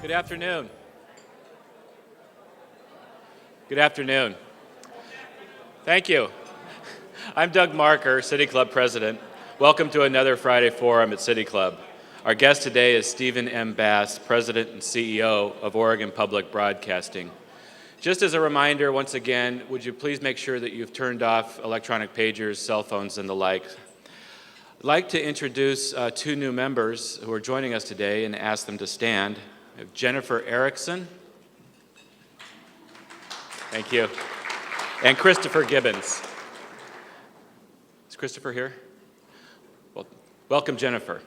Good afternoon. Good afternoon. Thank you. I'm Doug Marker, City Club President. Welcome to another Friday Forum at City Club. Our guest today is Stephen M. Bass, President and CEO of Oregon Public Broadcasting. Just as a reminder, once again, would you please make sure that you've turned off electronic pagers, cell phones, and the like. I'd like to introduce two new members who are joining us today and ask them to stand. We have Jennifer Erickson. Thank you. And Christopher Gibbons. Is Christopher here? Well, welcome, Jennifer.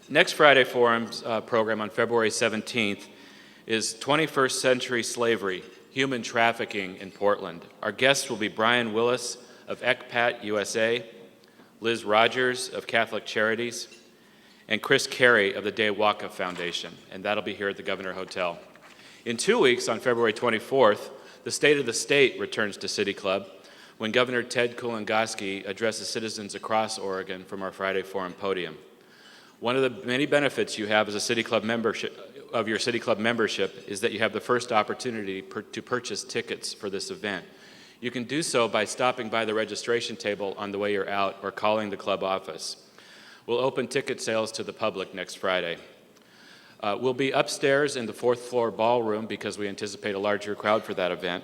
Next Friday Forum's program on February 17th is 21st Century Slavery, Human Trafficking in Portland. Our guests will be Brian Willis of ECPAT USA, Liz Rogers of Catholic Charities, and Chris Carey of the Dewaka Foundation, and that'll be here at the Governor Hotel. In 2 weeks, on February 24th, the State of the State returns to City Club when Governor Ted Kulongoski addresses citizens across Oregon from our Friday Forum podium. One of the many benefits you have as a City Club membership, of your City Club membership, is that you have the first opportunity to purchase tickets for this event. You can do so by stopping by the registration table on the way you're out or calling the club office. We'll open ticket sales to the public next Friday. We'll be upstairs in the fourth floor ballroom because we anticipate a larger crowd for that event.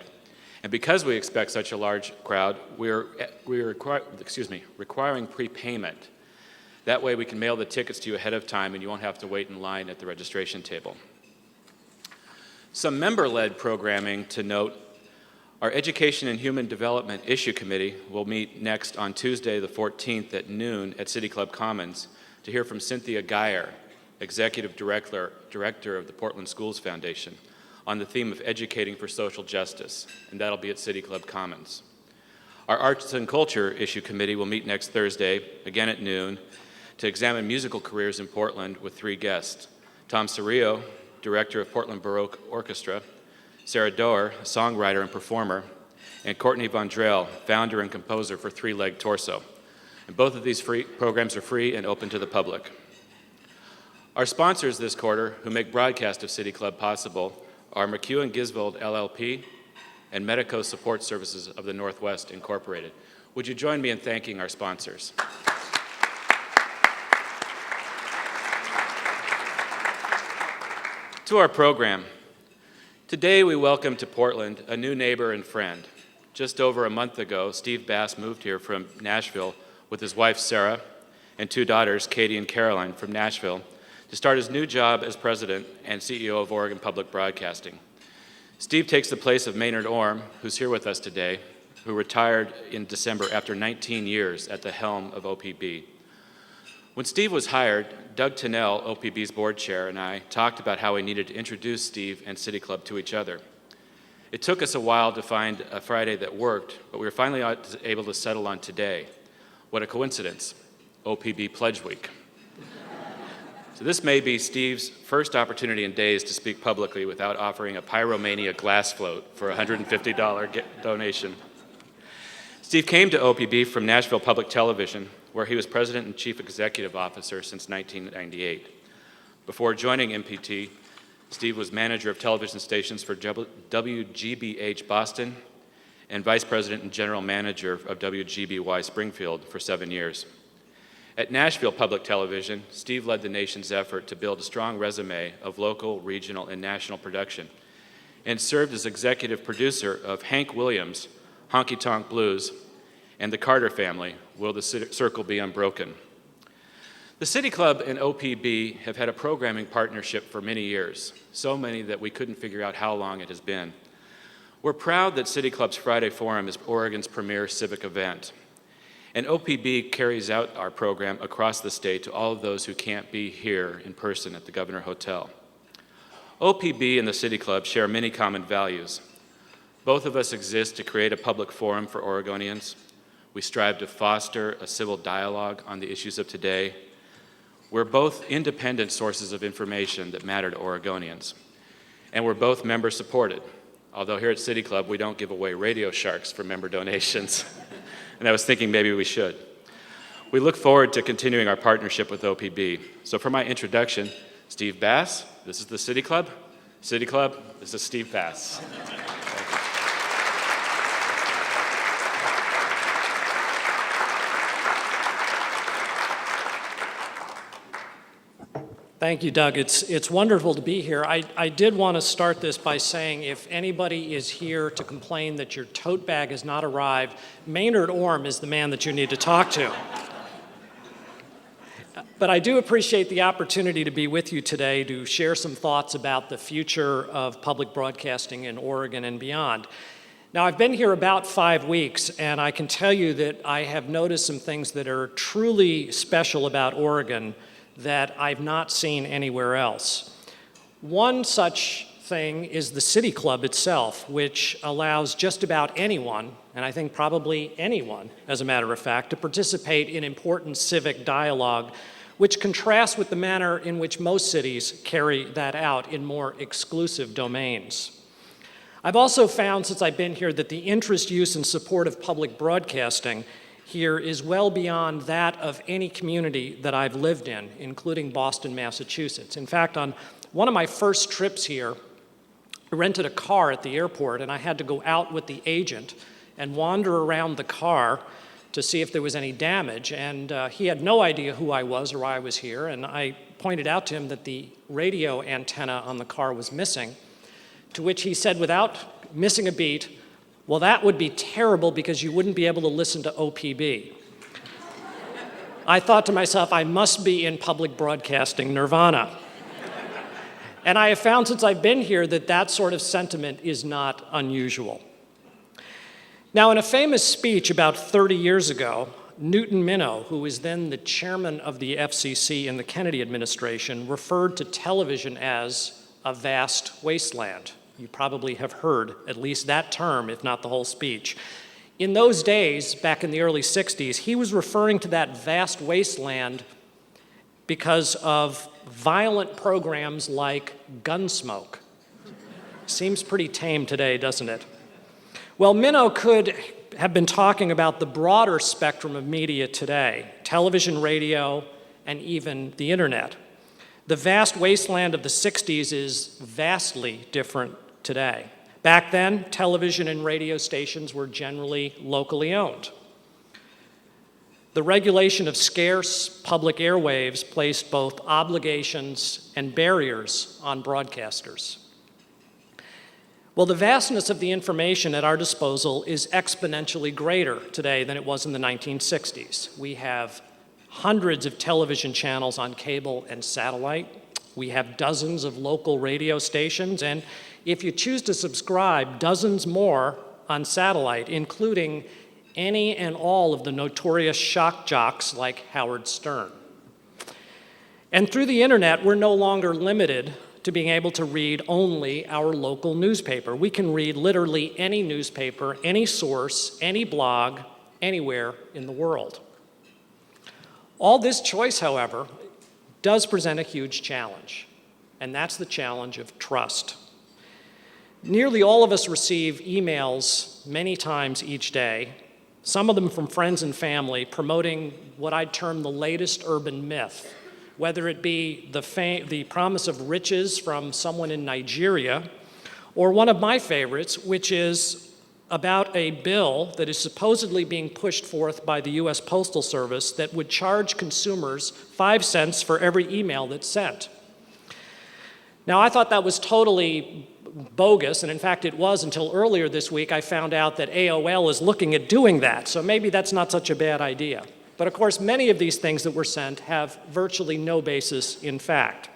And because we expect such a large crowd, we're requiring prepayment. That way we can mail the tickets to you ahead of time and you won't have to wait in line at the registration table. Some member-led programming to note. Our Education and Human Development Issue Committee will meet next on Tuesday the 14th at noon at City Club Commons to hear from Cynthia Geyer, Executive Director of the Portland Schools Foundation, on the theme of educating for social justice, and that'll be at City Club Commons. Our Arts and Culture Issue Committee will meet next Thursday, again at noon, to examine musical careers in Portland with three guests: Tom Cirillo, Director of Portland Baroque Orchestra, Sarah Doerr, a songwriter and performer, and Courtney Vondrell, founder and composer for Three Leg Torso. And both of these programs are free and open to the public. Our sponsors this quarter, who make broadcast of City Club possible, are McEwen Gisvold LLP and Medico Support Services of the Northwest Incorporated. Would you join me in thanking our sponsors? To our program. Today we welcome to Portland a new neighbor and friend. Just over a month ago, Steve Bass moved here from Nashville with his wife Sarah and two daughters, Katie and Caroline, from Nashville to start his new job as president and CEO of Oregon Public Broadcasting. Steve takes the place of Maynard Orme, who's here with us today, who retired in December after 19 years at the helm of OPB. When Steve was hired, Doug Tennell, OPB's board chair, and I talked about how we needed to introduce Steve and City Club to each other. It took us a while to find a Friday that worked, but we were finally able to settle on today. What a coincidence, OPB Pledge Week. So this may be Steve's first opportunity in days to speak publicly without offering a Pyromania glass float for a $150 donation. Steve came to OPB from Nashville Public Television, where he was president and chief executive officer since 1998. Before joining MPT, Steve was manager of television stations for WGBH Boston and vice president and general manager of WGBY Springfield for 7 years. At Nashville Public Television, Steve led the nation's effort to build a strong resume of local, regional, and national production, and served as executive producer of Hank Williams' Honky Tonk Blues and The Carter Family, Will the Circle Be Unbroken? The City Club and OPB have had a programming partnership for many years, so many that we couldn't figure out how long it has been. We're proud that City Club's Friday Forum is Oregon's premier civic event. And OPB carries out our program across the state to all of those who can't be here in person at the Governor Hotel. OPB and the City Club share many common values. Both of us exist to create a public forum for Oregonians. We strive to foster a civil dialogue on the issues of today. We're both independent sources of information that matter to Oregonians. And we're both member-supported, although here at City Club we don't give away Radio Sharks for member donations. And I was thinking maybe we should. We look forward to continuing our partnership with OPB. So for my introduction, Steve Bass, this is the City Club. City Club, this is Steve Bass. Thank you, Doug. It's wonderful to be here. I did want to start this by saying if anybody is here to complain that your tote bag has not arrived, Maynard Orm is the man that you need to talk to. But I do appreciate the opportunity to be with you today to share some thoughts about the future of public broadcasting in Oregon and beyond. Now, I've been here about 5 weeks, and I can tell you that I have noticed some things that are truly special about Oregon that I've not seen anywhere else. One such thing is the City Club itself, which allows just about anyone, and I think probably anyone, as a matter of fact, to participate in important civic dialogue, which contrasts with the manner in which most cities carry that out in more exclusive domains. I've also found since I've been here that the interest, use, and support of public broadcasting here is well beyond that of any community that I've lived in, including Boston, Massachusetts. In fact, on one of my first trips here, I rented a car at the airport, and I had to go out with the agent and wander around the car to see if there was any damage. And he had no idea who I was or why I was here, and I pointed out to him that the radio antenna on the car was missing, to which he said, without missing a beat, "Well, that would be terrible because you wouldn't be able to listen to OPB." I thought to myself, I must be in public broadcasting nirvana. And I have found since I've been here that that sort of sentiment is not unusual. Now, in a famous speech about 30 years ago, Newton Minow, who was then the chairman of the FCC in the Kennedy administration, referred to television as a vast wasteland. You probably have heard at least that term, if not the whole speech. In those days, back in the early 60s, he was referring to that vast wasteland because of violent programs like Gunsmoke. Seems pretty tame today, doesn't it? Well, Minow could have been talking about the broader spectrum of media today, television, radio, and even the internet. The vast wasteland of the 60s is vastly different today. Back then, television and radio stations were generally locally owned. The regulation of scarce public airwaves placed both obligations and barriers on broadcasters. Well, the vastness of the information at our disposal is exponentially greater today than it was in the 1960s. We have hundreds of television channels on cable and satellite. We have dozens of local radio stations, and if you choose to subscribe, dozens more on satellite, including any and all of the notorious shock jocks like Howard Stern. And through the internet, we're no longer limited to being able to read only our local newspaper. We can read literally any newspaper, any source, any blog, anywhere in the world. All this choice, however, does present a huge challenge, and that's the challenge of trust. Nearly all of us receive emails many times each day, some of them from friends and family, promoting what I'd term the latest urban myth, whether it be the promise of riches from someone in Nigeria, or one of my favorites, which is about a bill that is supposedly being pushed forth by the US Postal Service that would charge consumers 5 cents for every email that's sent. Now, I thought that was totally bogus, and in fact it was until earlier this week I found out that AOL is looking at doing that, so maybe that's not such a bad idea. But of course, many of these things that were sent have virtually no basis in fact.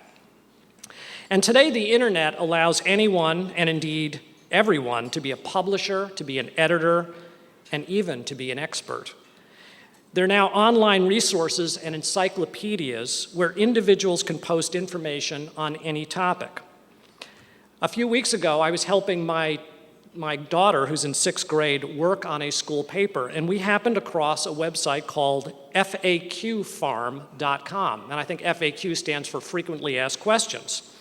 And today the internet allows anyone, and indeed everyone, to be a publisher, to be an editor, and even to be an expert. They're now online resources and encyclopedias where individuals can post information on any topic. A few weeks ago, I was helping my daughter, who's in 6th grade, work on a school paper, and we happened across a website called FAQfarm.com, and I think FAQ stands for Frequently Asked Questions.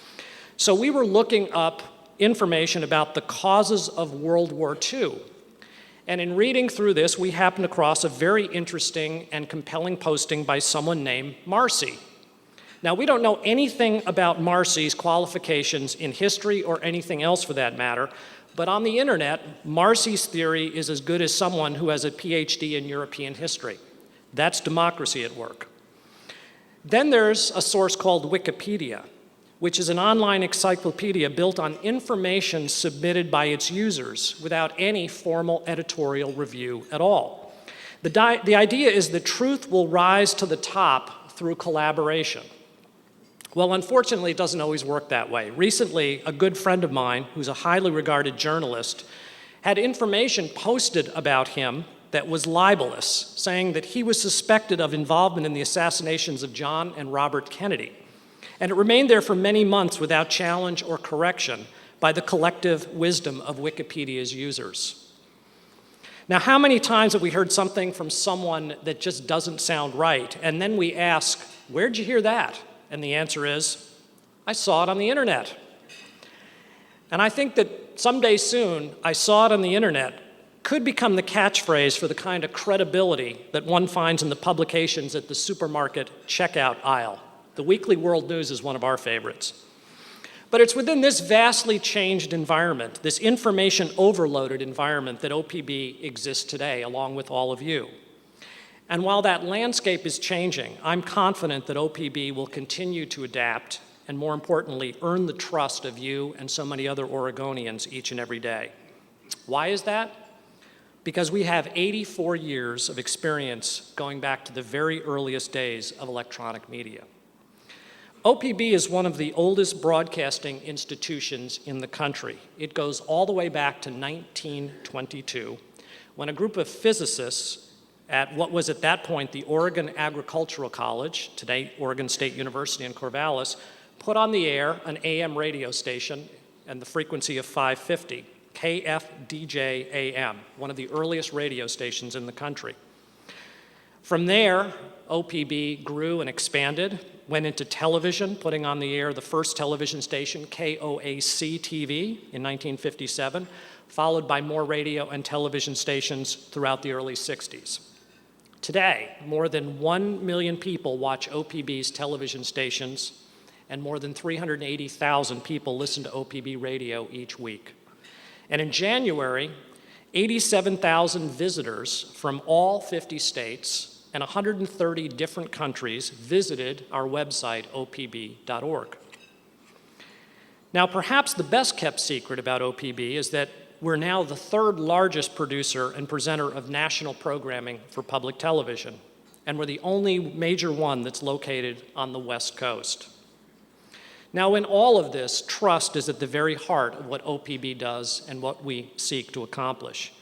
So we were looking up information about the causes of World War II. And in reading through this, we happened across a very interesting and compelling posting by someone named Marcy. Now, we don't know anything about Marcy's qualifications in history or anything else for that matter, but on the internet, Marcy's theory is as good as someone who has a PhD in European history. That's democracy at work. Then there's a source called Wikipedia, which is an online encyclopedia built on information submitted by its users without any formal editorial review at all. The idea is that truth will rise to the top through collaboration. Well, unfortunately, it doesn't always work that way. Recently, a good friend of mine, who's a highly regarded journalist, had information posted about him that was libelous, saying that he was suspected of involvement in the assassinations of John and Robert Kennedy. And it remained there for many months without challenge or correction by the collective wisdom of Wikipedia's users. Now, how many times have we heard something from someone that just doesn't sound right, and then we ask, where'd you hear that? And the answer is, I saw it on the internet. And I think that someday soon, I saw it on the internet could become the catchphrase for the kind of credibility that one finds in the publications at the supermarket checkout aisle. The Weekly World News is one of our favorites. But it's within this vastly changed environment, this information overloaded environment, that OPB exists today, along with all of you. And while that landscape is changing, I'm confident that OPB will continue to adapt and, more importantly, earn the trust of you and so many other Oregonians each and every day. Why is that? Because we have 84 years of experience going back to the very earliest days of electronic media. OPB is one of the oldest broadcasting institutions in the country. It goes all the way back to 1922, when a group of physicists at what was at that point the Oregon Agricultural College, today Oregon State University in Corvallis, put on the air an AM radio station and the frequency of 550, KFDJ AM, one of the earliest radio stations in the country. From there, OPB grew and expanded, went into television, putting on the air the first television station, KOAC TV, in 1957, followed by more radio and television stations throughout the early 60s. Today, more than 1 million people watch OPB's television stations, and more than 380,000 people listen to OPB radio each week. And in January, 87,000 visitors from all 50 states and 130 different countries visited our website, opb.org. Now, perhaps the best kept secret about OPB is that we're now the third largest producer and presenter of national programming for public television, and we're the only major one that's located on the West Coast. Now, in all of this, trust is at the very heart of what OPB does and what we seek to accomplish.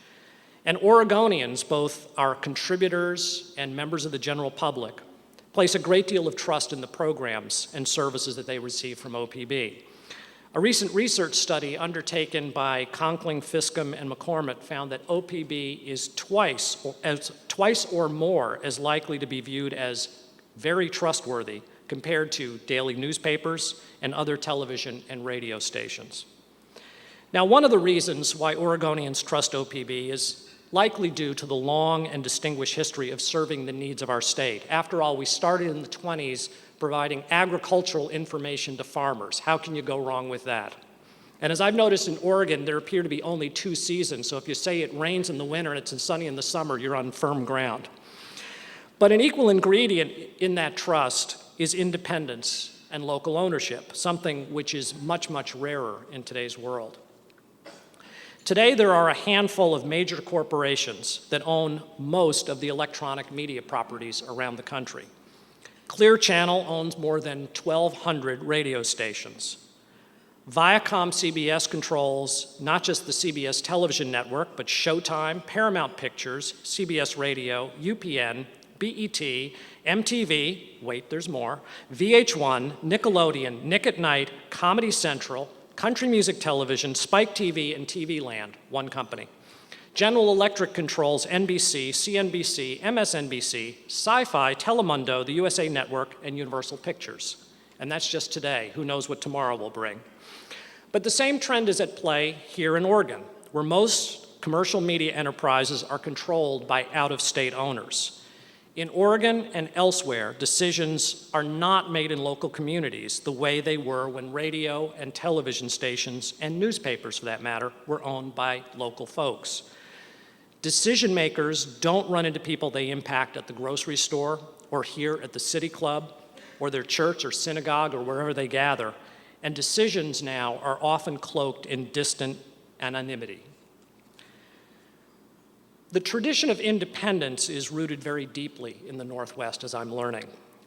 And Oregonians, both our contributors and members of the general public, place a great deal of trust in the programs and services that they receive from OPB. A recent research study undertaken by Conkling, Fiscum, and McCormick found that OPB is twice or more as likely to be viewed as very trustworthy compared to daily newspapers and other television and radio stations. Now, one of the reasons why Oregonians trust OPB is likely due to the long and distinguished history of serving the needs of our state. After all, we started in the 20s providing agricultural information to farmers. How can you go wrong with that? And as I've noticed in Oregon, there appear to be only 2 seasons, so if you say it rains in the winter and it's sunny in the summer, you're on firm ground. But an equal ingredient in that trust is independence and local ownership, something which is much, much rarer in today's world. Today, there are a handful of major corporations that own most of the electronic media properties around the country. Clear Channel owns more than 1,200 radio stations. Viacom CBS controls not just the CBS television network, but Showtime, Paramount Pictures, CBS Radio, UPN, BET, MTV, wait, there's more, VH1, Nickelodeon, Nick at Night, Comedy Central, Country Music Television, Spike TV, and TV Land, one company. General Electric controls NBC, CNBC, MSNBC, Sci-Fi, Telemundo, the USA Network, and Universal Pictures. And that's just today. Who knows what tomorrow will bring? But the same trend is at play here in Oregon, where most commercial media enterprises are controlled by out-of-state owners. In Oregon and elsewhere, decisions are not made in local communities the way they were when radio and television stations, and newspapers for that matter, were owned by local folks. Decision makers don't run into people they impact at the grocery store or here at the city club or their church or synagogue or wherever they gather, and decisions now are often cloaked in distant anonymity. The tradition of independence is rooted very deeply in the Northwest, as I'm learning.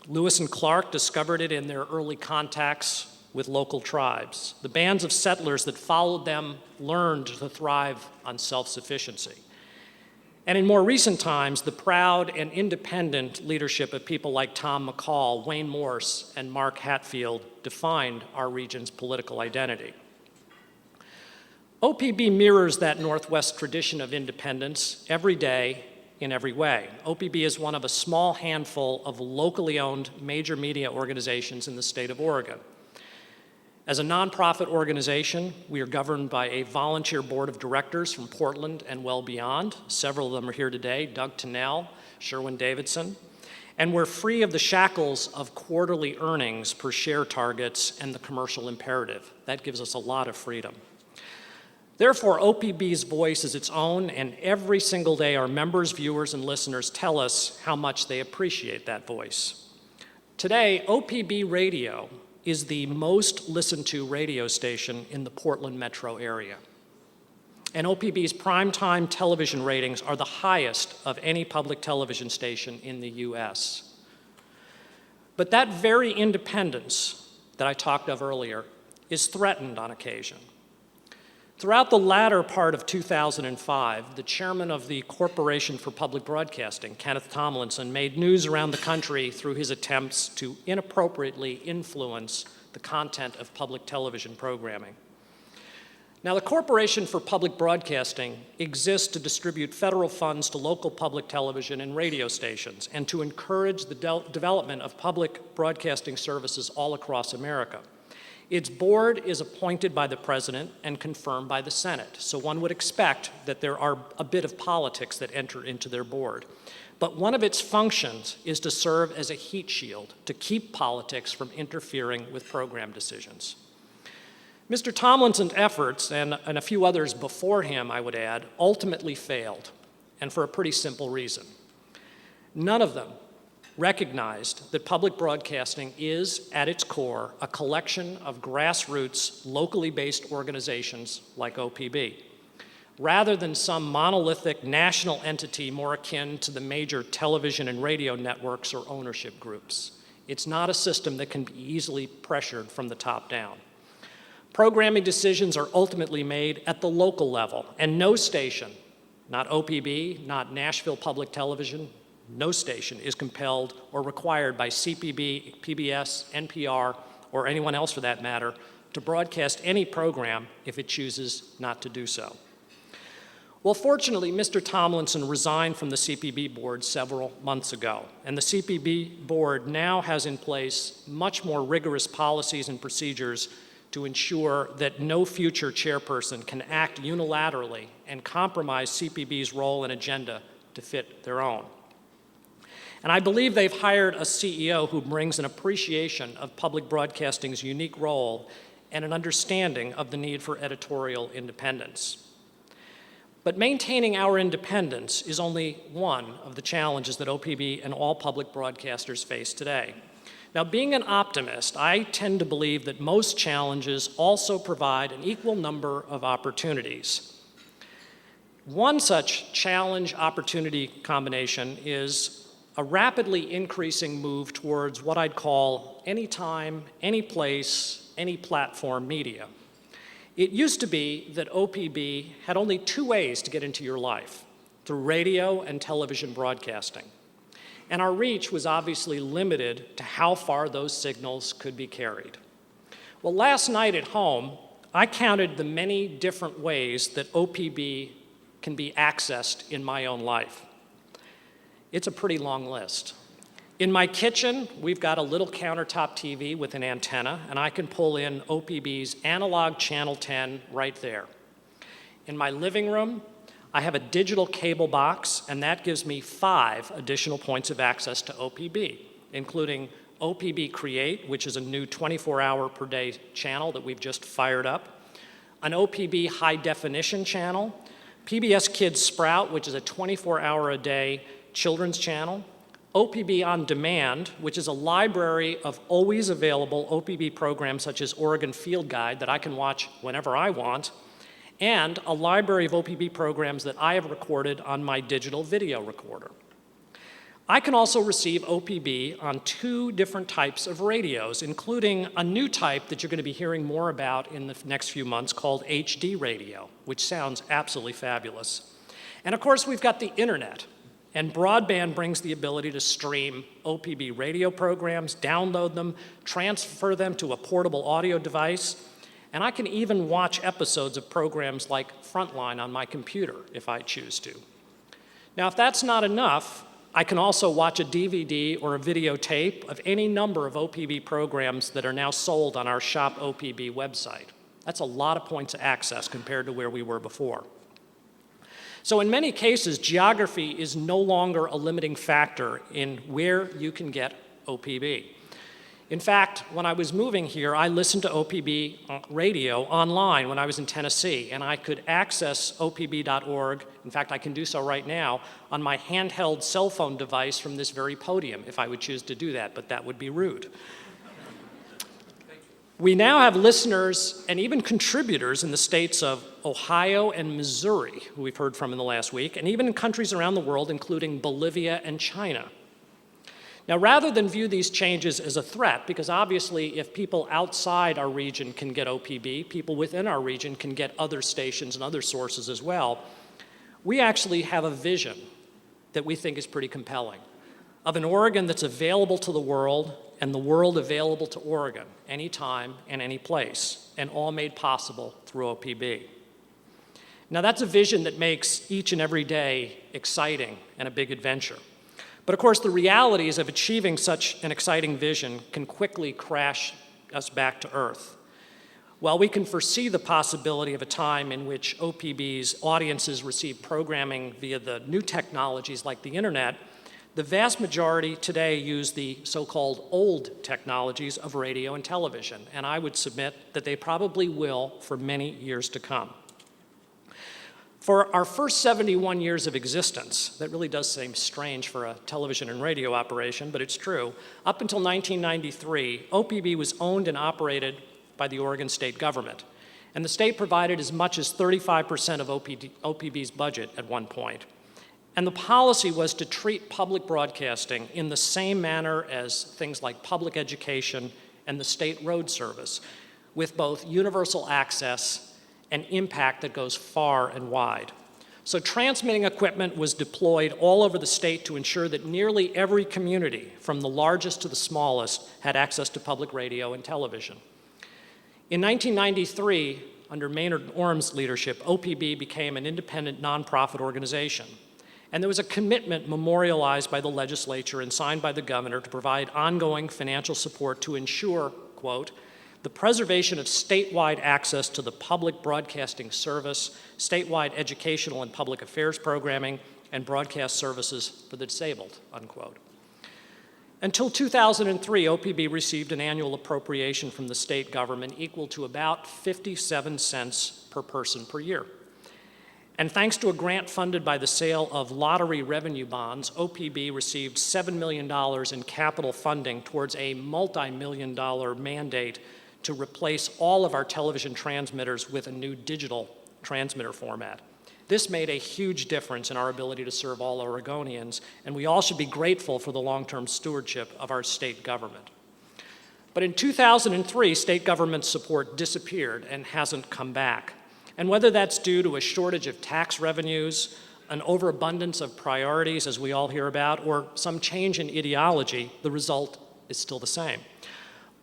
Lewis and Clark discovered it in their early contacts with local tribes. The bands of settlers that followed them learned to thrive on self-sufficiency. And in more recent times, the proud and independent leadership of people like Tom McCall, Wayne Morse, and Mark Hatfield defined our region's political identity. OPB mirrors that Northwest tradition of independence every day in every way. OPB is one of a small handful of locally owned major media organizations in the state of Oregon. As a nonprofit organization, we are governed by a volunteer board of directors from Portland and well beyond. Several of them are here today, Doug Tennell, Sherwin Davidson. And we're free of the shackles of quarterly earnings per share targets and the commercial imperative. That gives us a lot of freedom. Therefore, OPB's voice is its own, and every single day our members, viewers, and listeners tell us how much they appreciate that voice. Today, OPB Radio is the most listened to radio station in the Portland metro area. And OPB's primetime television ratings are the highest of any public television station in the US. But that very independence that I talked of earlier is threatened on occasion. Throughout the latter part of 2005, the chairman of the Corporation for Public Broadcasting, Kenneth Tomlinson, made news around the country through his attempts to inappropriately influence the content of public television programming. Now, the Corporation for Public Broadcasting exists to distribute federal funds to local public television and radio stations and to encourage the development of public broadcasting services all across America. Its board is appointed by the president and confirmed by the Senate, so one would expect that there are a bit of politics that enter into their board. But one of its functions is to serve as a heat shield to keep politics from interfering with program decisions. Mr. Tomlinson's efforts, and a few others before him, I would add, ultimately failed, and for a pretty simple reason. None of them recognized that public broadcasting is, at its core, a collection of grassroots, locally based organizations like OPB, rather than some monolithic national entity more akin to the major television and radio networks or ownership groups. It's not a system that can be easily pressured from the top down. Programming decisions are ultimately made at the local level, and no station, not OPB, not Nashville Public Television, no station is compelled or required by CPB, PBS, NPR, or anyone else for that matter, to broadcast any program if it chooses not to do so. Well, fortunately, Mr. Tomlinson resigned from the CPB board several months ago, and the CPB board now has in place much more rigorous policies and procedures to ensure that no future chairperson can act unilaterally and compromise CPB's role and agenda to fit their own. And I believe they've hired a CEO who brings an appreciation of public broadcasting's unique role and an understanding of the need for editorial independence. But maintaining our independence is only one of the challenges that OPB and all public broadcasters face today. Now, being an optimist, I tend to believe that most challenges also provide an equal number of opportunities. One such challenge-opportunity combination is a rapidly increasing move towards what I'd call anytime, any place, any platform media. It used to be that OPB had only two ways to get into your life, through radio and television broadcasting. and our reach was obviously limited to how far those signals could be carried. Well, last night at home, I counted the many different ways that OPB can be accessed in my own life. It's a pretty long list. In my kitchen, we've got a little countertop TV with an antenna, and I can pull in OPB's analog channel 10 right there. In my living room, I have a digital cable box, and that gives me 5 additional points of access to OPB, including OPB Create, which is a new 24-hour per day channel that we've just fired up, an OPB high definition channel, PBS Kids Sprout, which is a 24-hour a day children's channel, OPB On Demand, which is a library of always available OPB programs such as Oregon Field Guide that I can watch whenever I want, and a library of OPB programs that I have recorded on my digital video recorder. I can also receive OPB on 2 different types of radios, including a new type that you're going to be hearing more about in the next few months called HD radio, which sounds absolutely fabulous. And of course, we've got the internet, and broadband brings the ability to stream OPB radio programs, download them, transfer them to a portable audio device, and I can even watch episodes of programs like Frontline on my computer if I choose to. Now, if that's not enough, I can also watch a DVD or a videotape of any number of OPB programs that are now sold on our Shop OPB website. That's a lot of points of access compared to where we were before. So in many cases, geography is no longer a limiting factor in where you can get OPB. In fact, when I was moving here, I listened to OPB radio online when I was in Tennessee, and I could access opb.org. In fact, I can do so right now on my handheld cell phone device from this very podium if I would choose to do that, but that would be rude. We now have listeners and even contributors in the states of Ohio and Missouri, who we've heard from in the last week, and even in countries around the world, including Bolivia and China. Now, rather than view these changes as a threat, because obviously if people outside our region can get OPB, people within our region can get other stations and other sources as well, we actually have a vision that we think is pretty compelling of an Oregon that's available to the world and the world available to Oregon anytime and any place, and all made possible through OPB. Now, that's a vision that makes each and every day exciting and a big adventure. But of course, the realities of achieving such an exciting vision can quickly crash us back to earth. While we can foresee the possibility of a time in which OPB's audiences receive programming via the new technologies like the internet, the vast majority today use the so-called old technologies of radio and television, and I would submit that they probably will for many years to come. For our first 71 years of existence, that really does seem strange for a television and radio operation, but it's true, up until 1993, OPB was owned and operated by the Oregon state government, and the state provided as much as 35% of OPB's budget at one point. And the policy was to treat public broadcasting in the same manner as things like public education and the state road service, with both universal access and impact that goes far and wide. So transmitting equipment was deployed all over the state to ensure that nearly every community, from the largest to the smallest, had access to public radio and television. In 1993, under Maynard Orm's leadership, OPB became an independent nonprofit organization. And there was a commitment memorialized by the legislature and signed by the governor to provide ongoing financial support to ensure, quote, the preservation of statewide access to the public broadcasting service, statewide educational and public affairs programming, and broadcast services for the disabled, unquote. Until 2003, OPB received an annual appropriation from the state government equal to about 57 cents per person per year. And thanks to a grant funded by the sale of lottery revenue bonds, OPB received $7 million in capital funding towards a multi-million-dollar mandate to replace all of our television transmitters with a new digital transmitter format. This made a huge difference in our ability to serve all Oregonians, and we all should be grateful for the long-term stewardship of our state government. But in 2003, state government support disappeared and hasn't come back. And whether that's due to a shortage of tax revenues, an overabundance of priorities, as we all hear about, or some change in ideology, the result is still the same.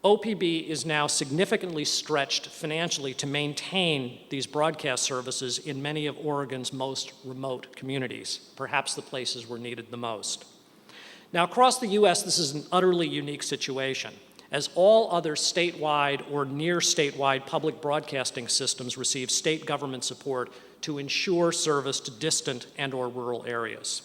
OPB is now significantly stretched financially to maintain these broadcast services in many of Oregon's most remote communities, perhaps the places where needed the most. Now, across the U.S., this is an utterly unique situation, as all other statewide or near statewide public broadcasting systems receive state government support to ensure service to distant and/or rural areas.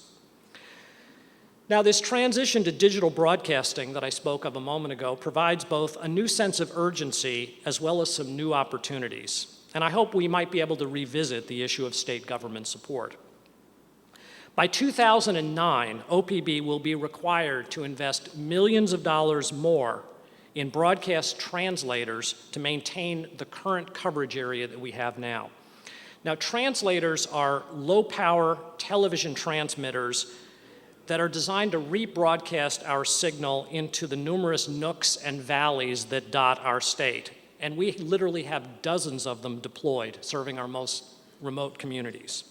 Now, this transition to digital broadcasting that I spoke of a moment ago provides both a new sense of urgency as well as some new opportunities. And I hope we might be able to revisit the issue of state government support. By 2009, OPB will be required to invest millions of dollars more in broadcast translators to maintain the current coverage area that we have now. Now, translators are low-power television transmitters that are designed to rebroadcast our signal into the numerous nooks and valleys that dot our state. And we literally have dozens of them deployed, serving our most remote communities.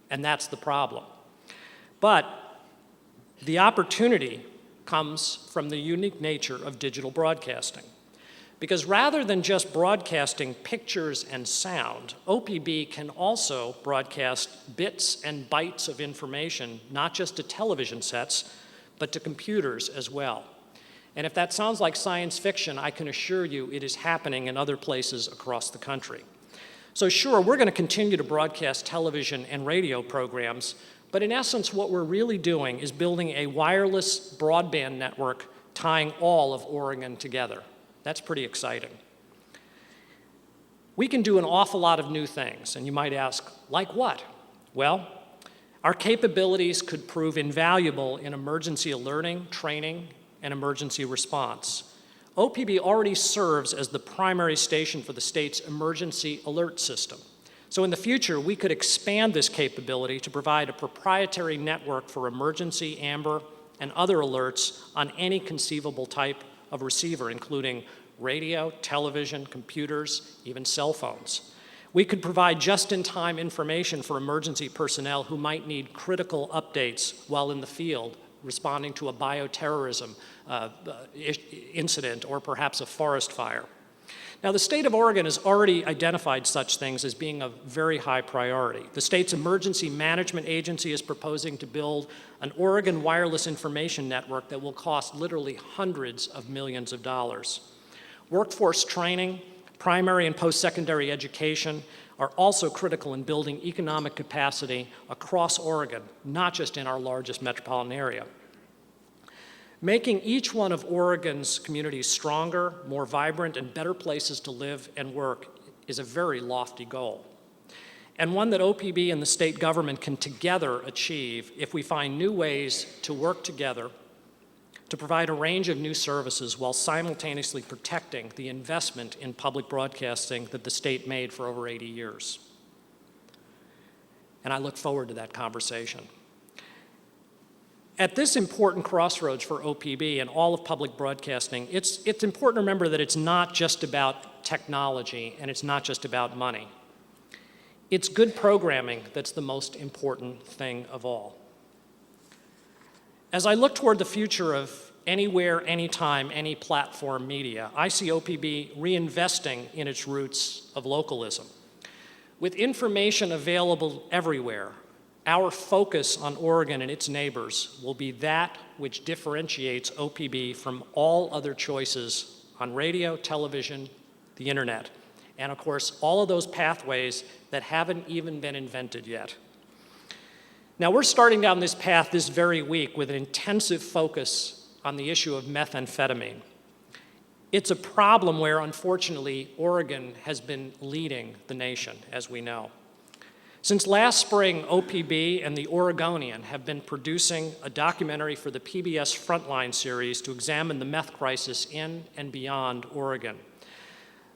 And that's the problem. But the opportunity comes from the unique nature of digital broadcasting. Because rather than just broadcasting pictures and sound, OPB can also broadcast bits and bytes of information, not just to television sets, but to computers as well. And if that sounds like science fiction, I can assure you it is happening in other places across the country. So sure, we're going to continue to broadcast television and radio programs, but in essence, what we're really doing is building a wireless broadband network tying all of Oregon together. That's pretty exciting. We can do an awful lot of new things, and you might ask, like what? Well, our capabilities could prove invaluable in emergency alerting, training, and emergency response. OPB already serves as the primary station for the state's emergency alert system. So in the future, we could expand this capability to provide a proprietary network for emergency, AMBER, and other alerts on any conceivable type of receiver, including radio, television, computers, even cell phones. We could provide just-in-time information for emergency personnel who might need critical updates while in the field, responding to a bioterrorism incident or perhaps a forest fire. Now, the state of Oregon has already identified such things as being of very high priority. The state's emergency management agency is proposing to build an Oregon wireless information network that will cost literally hundreds of millions of dollars. Workforce training, primary and post-secondary education are also critical in building economic capacity across Oregon, not just in our largest metropolitan area. Making each one of Oregon's communities stronger, more vibrant, and better places to live and work is a very lofty goal, and one that OPB and the state government can together achieve if we find new ways to work together to provide a range of new services while simultaneously protecting the investment in public broadcasting that the state made for over 80 years. And I look forward to that conversation. At this important crossroads for OPB and all of public broadcasting, it's important to remember that it's not just about technology and it's not just about money. It's good programming that's the most important thing of all. As I look toward the future of anywhere, anytime, any platform media, I see OPB reinvesting in its roots of localism. With information available everywhere, our focus on Oregon and its neighbors will be that which differentiates OPB from all other choices on radio, television, the internet, and of course, all of those pathways that haven't even been invented yet. Now, we're starting down this path this very week with an intensive focus on the issue of methamphetamine. It's a problem where, unfortunately, Oregon has been leading the nation, as we know. Since last spring, OPB and the Oregonian have been producing a documentary for the PBS Frontline series to examine the meth crisis in and beyond Oregon.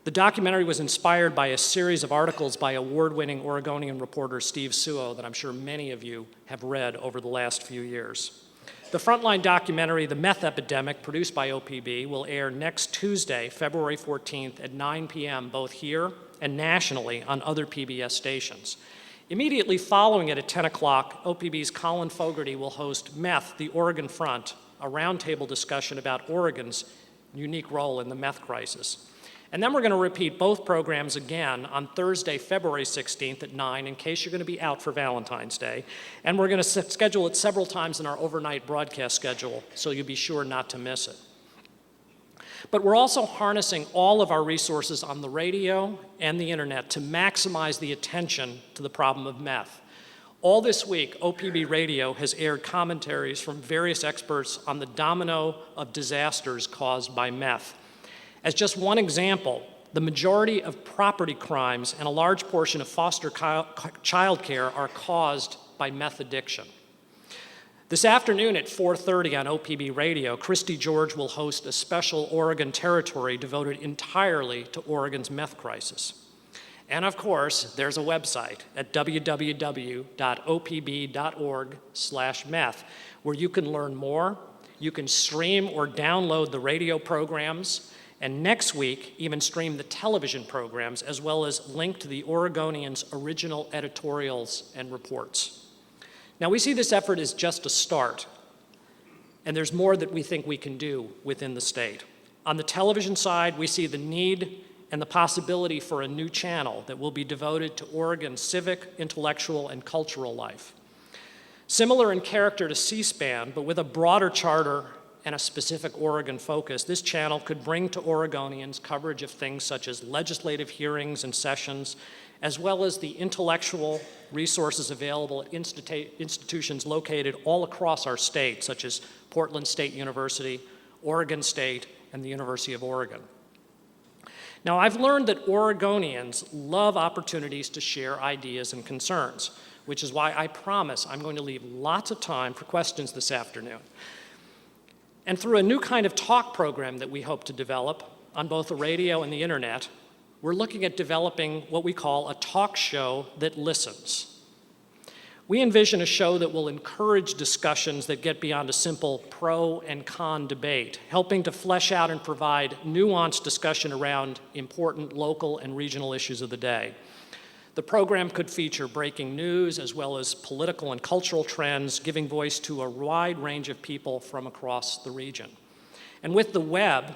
The documentary was inspired by a series of articles by award-winning Oregonian reporter Steve Suo that I'm sure many of you have read over the last few years. The Frontline documentary, The Meth Epidemic, produced by OPB, will air next Tuesday, February 14th at 9 p.m., both here and nationally on other PBS stations. Immediately following it at 10 o'clock, OPB's Colin Fogarty will host Meth, the Oregon Front, a roundtable discussion about Oregon's unique role in the meth crisis. And then we're going to repeat both programs again on Thursday, February 16th at 9, in case you're going to be out for Valentine's Day. And we're going to schedule it several times in our overnight broadcast schedule, so you'll be sure not to miss it. But we're also harnessing all of our resources on the radio and the internet to maximize the attention to the problem of meth. All this week, OPB Radio has aired commentaries from various experts on the domino of disasters caused by meth. As just one example, the majority of property crimes and a large portion of foster child care are caused by meth addiction. This afternoon at 4:30 on OPB Radio, Christy George will host a special Oregon territory devoted entirely to Oregon's meth crisis. And of course, there's a website at www.opb.org/meth where you can learn more, you can stream or download the radio programs, and next week, even stream the television programs, as well as link to the Oregonian's original editorials and reports. Now, we see this effort as just a start, and there's more that we think we can do within the state. On the television side, we see the need and the possibility for a new channel that will be devoted to Oregon's civic, intellectual, and cultural life. Similar in character to C-SPAN, but with a broader charter and a specific Oregon focus, this channel could bring to Oregonians coverage of things such as legislative hearings and sessions, as well as the intellectual resources available at institutions located all across our state, such as Portland State University, Oregon State, and the University of Oregon. Now, I've learned that Oregonians love opportunities to share ideas and concerns, which is why I promise I'm going to leave lots of time for questions this afternoon. And through a new kind of talk program that we hope to develop on both the radio and the internet, we're looking at developing what we call a talk show that listens. We envision a show that will encourage discussions that get beyond a simple pro and con debate, helping to flesh out and provide nuanced discussion around important local and regional issues of the day. The program could feature breaking news as well as political and cultural trends, giving voice to a wide range of people from across the region. And with the web,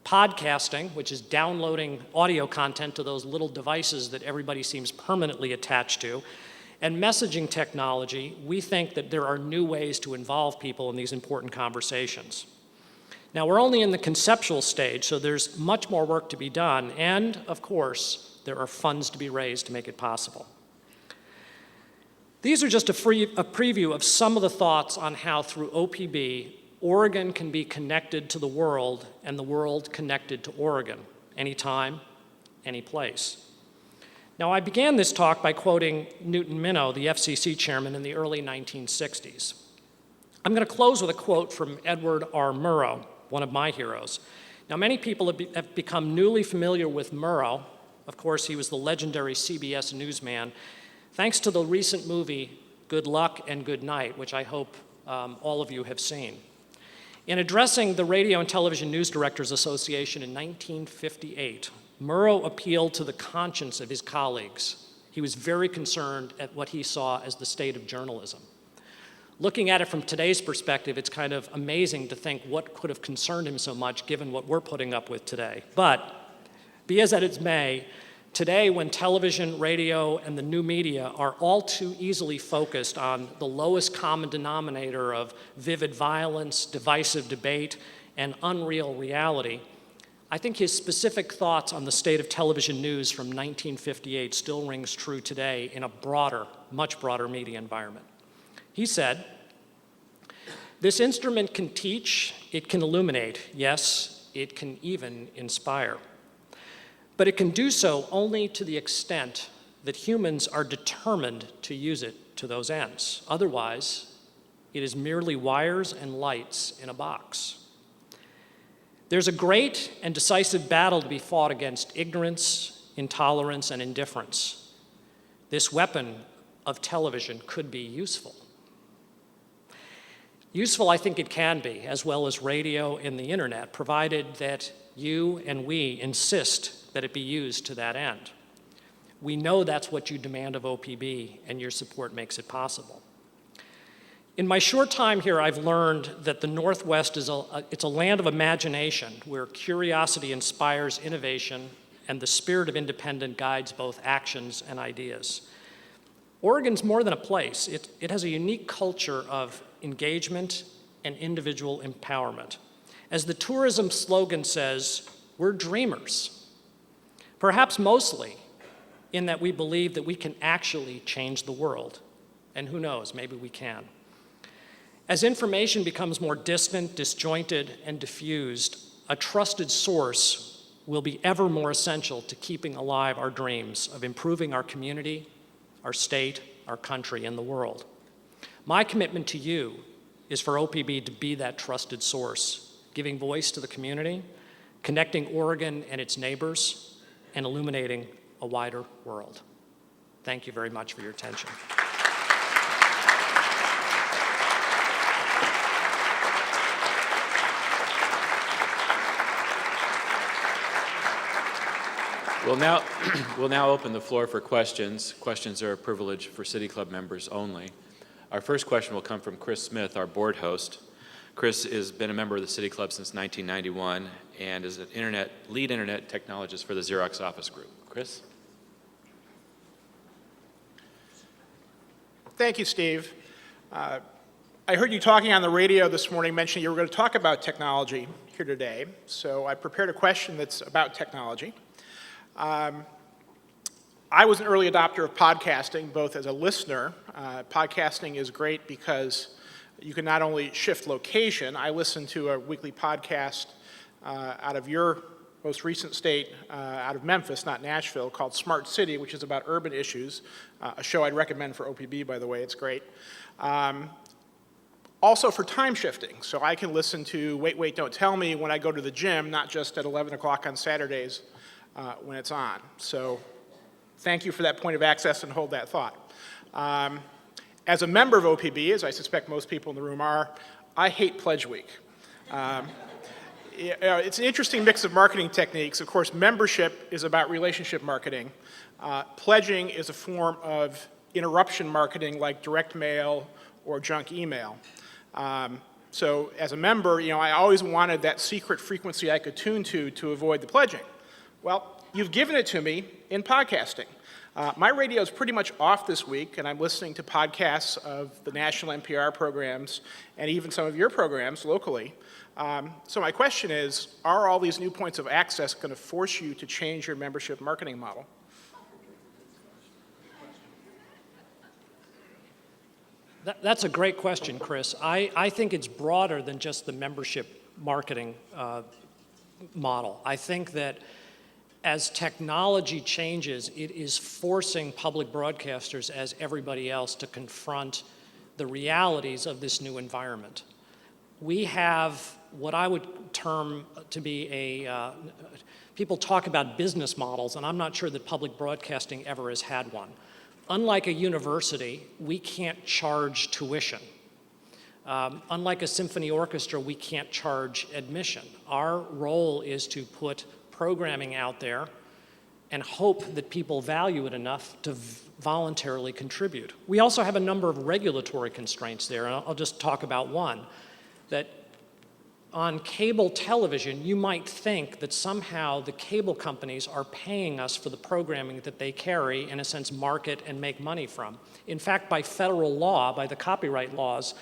podcasting, which is downloading audio content to those little devices that everybody seems permanently attached to, and messaging technology, we think that there are new ways to involve people in these important conversations. Now, we're only in the conceptual stage, so there's much more work to be done, and of course, there are funds to be raised to make it possible. These are just a preview of some of the thoughts on how, through OPB, Oregon can be connected to the world and the world connected to Oregon, anytime, any place. Now, I began this talk by quoting Newton Minow, the FCC chairman, in the early 1960s. I'm going to close with a quote from Edward R. Murrow, one of my heroes. Now, many people have become newly familiar with Murrow. Of course, he was the legendary CBS newsman, thanks to the recent movie, Good Luck and Good Night, which I hope all of you have seen. In addressing the Radio and Television News Directors Association in 1958, Murrow appealed to the conscience of his colleagues. He was very concerned at what he saw as the state of journalism. Looking at it from today's perspective, it's kind of amazing to think what could have concerned him so much given what we're putting up with today. But be as that it may, today when television, radio, and the new media are all too easily focused on the lowest common denominator of vivid violence, divisive debate, and unreal reality, I think his specific thoughts on the state of television news from 1958 still rings true today in a broader, much broader media environment. He said, "This instrument can teach, it can illuminate, yes, it can even inspire. But it can do so only to the extent that humans are determined to use it to those ends. Otherwise, it is merely wires and lights in a box. There's a great and decisive battle to be fought against ignorance, intolerance, and indifference. This weapon of television could be useful." Useful, I think it can be, as well as radio and the internet, provided that you and we insist that it be used to that end. We know that's what you demand of OPB, and your support makes it possible. In my short time here, I've learned that the Northwest is it's a land of imagination where curiosity inspires innovation and the spirit of independence guides both actions and ideas. Oregon's more than a place. It has a unique culture of engagement and individual empowerment. As the tourism slogan says, we're dreamers. Perhaps mostly in that we believe that we can actually change the world. And who knows, maybe we can. As information becomes more distant, disjointed, and diffused, a trusted source will be ever more essential to keeping alive our dreams of improving our community, our state, our country, and the world. My commitment to you is for OPB to be that trusted source, giving voice to the community, connecting Oregon and its neighbors, and illuminating a wider world. Thank you very much for your attention. We'll now open the floor for questions. Questions are a privilege for City Club members only. Our first question will come from Chris Smith, our board host. Chris has been a member of the City Club since 1991 and is an lead internet technologist for the Xerox Office Group. Chris? Thank you, Steve. I heard you talking on the radio this morning mentioning you were going to talk about technology here today, so I prepared a question that's about technology. I was an early adopter of podcasting, both as a listener. Podcasting is great because you can not only shift location. I listen to a weekly podcast out of your most recent state, out of Memphis, not Nashville, called Smart City, which is about urban issues, a show I'd recommend for OPB, by the way. It's great. Also for time shifting, so I can listen to Wait, Wait, Don't Tell Me when I go to the gym, not just at 11 o'clock on Saturdays when it's on. So thank you for that point of access and hold that thought. As a member of OPB, as I suspect most people in the room are, I hate Pledge Week. It's an interesting mix of marketing techniques. Of course, membership is about relationship marketing. Pledging is a form of interruption marketing like direct mail or junk email. So as a member, I always wanted that secret frequency I could tune to avoid the pledging. Well, you've given it to me in podcasting. My radio is pretty much off this week, and I'm listening to podcasts of the national NPR programs and even some of your programs locally. So my question is, are all these new points of access going to force you to change your membership marketing model? That's a great question, Chris. I think it's broader than just the membership marketing model. I think that as technology changes, it is forcing public broadcasters, as everybody else, to confront the realities of this new environment. We have what I would term to be people talk about business models, and I'm not sure that public broadcasting ever has had one. Unlike a university, we can't charge tuition. Unlike a symphony orchestra, we can't charge admission. Our role is to put programming out there and hope that people value it enough to voluntarily contribute. We also have a number of regulatory constraints there, and I'll just talk about one. That on cable television, you might think that somehow the cable companies are paying us for the programming that they carry, in a sense, market and make money from. In fact, by federal law, by the copyright laws,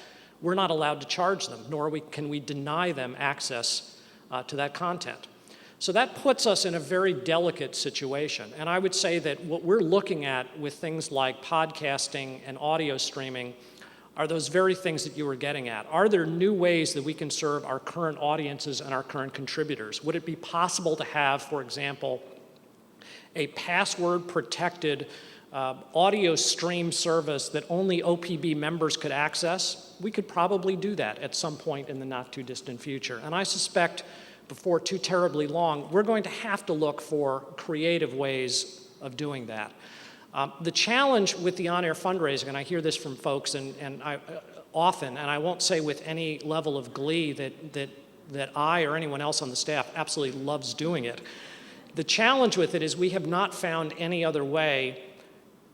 we're not allowed to charge them, nor can we deny them access to that content. So that puts us in a very delicate situation. And I would say that what we're looking at with things like podcasting and audio streaming are those very things that you were getting at. Are there new ways that we can serve our current audiences and our current contributors? Would it be possible to have, for example, a password-protected audio stream service that only OPB members could access? We could probably do that at some point in the not-too-distant future. And I suspect before too terribly long, we're going to have to look for creative ways of doing that. The challenge with the on-air fundraising, and I hear this from folks often, and I won't say with any level of glee that I or anyone else on the staff absolutely loves doing it, The challenge with it is we have not found any other way,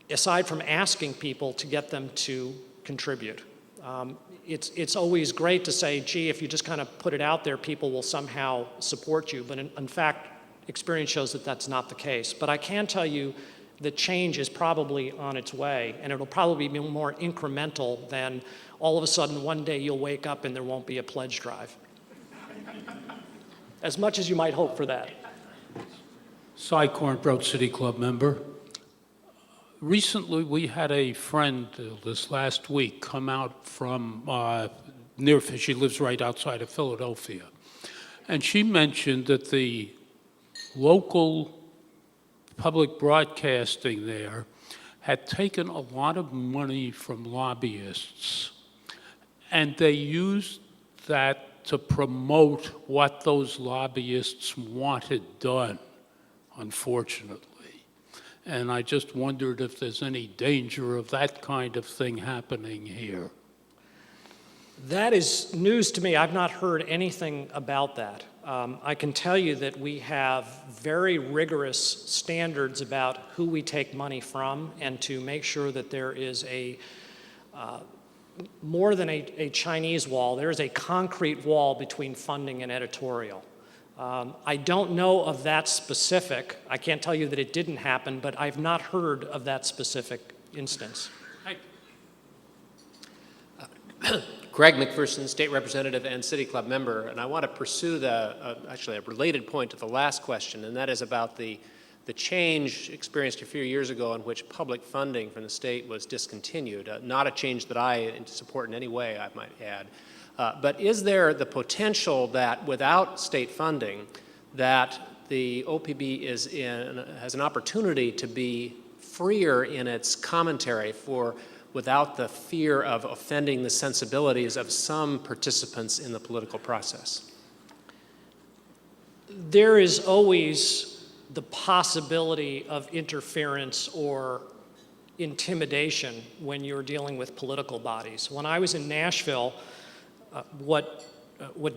aside from asking people, to get them to contribute. It's always great to say, gee, if you just kind of put it out there, people will somehow support you. But in fact, experience shows that that's not the case. But I can tell you that change is probably on its way, and it'll probably be more incremental than all of a sudden one day you'll wake up and there won't be a pledge drive. As much as you might hope for that. Cy Cornbrook, City Club member. Recently, we had a friend this last week come out from she lives right outside of Philadelphia. And she mentioned that the local public broadcasting there had taken a lot of money from lobbyists, and they used that to promote what those lobbyists wanted done, unfortunately. And I just wondered if there's any danger of that kind of thing happening here. That is news to me. I've not heard anything about that. I can tell you that we have very rigorous standards about who we take money from, and to make sure that there is more than a Chinese wall, there is a concrete wall between funding and editorial. I don't know of that specific. I can't tell you that it didn't happen, but I've not heard of that specific instance. Greg McPherson, State Representative and City Club member, and I want to pursue actually a related point to the last question, and that is about the change experienced a few years ago in which public funding from the state was discontinued. Not a change that I support in any way, I might add. But is there the potential that without state funding, that the OPB has an opportunity to be freer in its commentary without the fear of offending the sensibilities of some participants in the political process? There is always the possibility of interference or intimidation when you're dealing with political bodies. When I was in Nashville, what